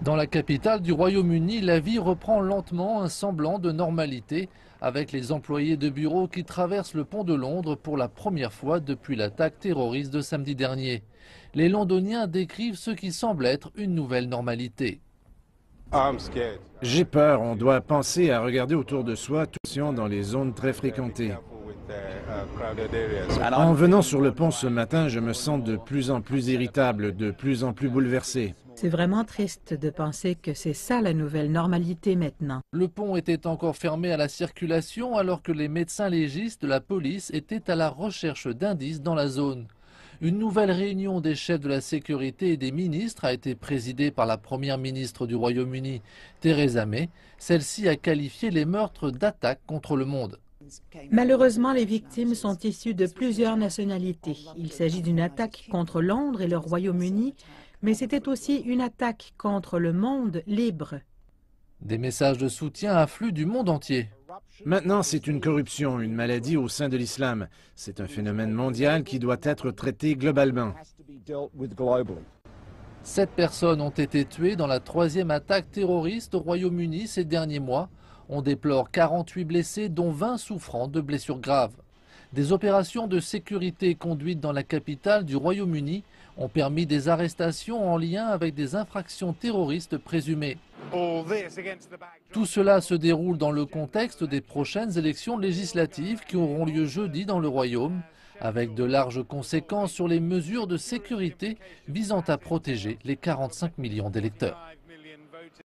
Dans la capitale du Royaume-Uni, la vie reprend lentement un semblant de normalité avec les employés de bureau qui traversent le pont de Londres pour la première fois depuis l'attaque terroriste de samedi dernier. Les Londoniens décrivent ce qui semble être une nouvelle normalité. J'ai peur, on doit penser à regarder autour de soi, tous dans les zones très fréquentées. En venant sur le pont ce matin, je me sens de plus en plus irritable, de plus en plus bouleversé. C'est vraiment triste de penser que c'est ça la nouvelle normalité maintenant. Le pont était encore fermé à la circulation alors que les médecins légistes de la police étaient à la recherche d'indices dans la zone. Une nouvelle réunion des chefs de la sécurité et des ministres a été présidée par la première ministre du Royaume-Uni, Theresa May. Celle-ci a qualifié les meurtres d'attaques contre le monde. Malheureusement, les victimes sont issues de plusieurs nationalités. Il s'agit d'une attaque contre Londres et le Royaume-Uni, mais c'était aussi une attaque contre le monde libre. Des messages de soutien affluent du monde entier. Maintenant, c'est une corruption, une maladie au sein de l'islam. C'est un phénomène mondial qui doit être traité globalement. 7 personnes ont été tuées dans la 3e attaque terroriste au Royaume-Uni ces derniers mois. On déplore 48 blessés, dont 20 souffrant de blessures graves. Des opérations de sécurité conduites dans la capitale du Royaume-Uni ont permis des arrestations en lien avec des infractions terroristes présumées. Tout cela se déroule dans le contexte des prochaines élections législatives qui auront lieu jeudi dans le Royaume, avec de larges conséquences sur les mesures de sécurité visant à protéger les 45 millions d'électeurs.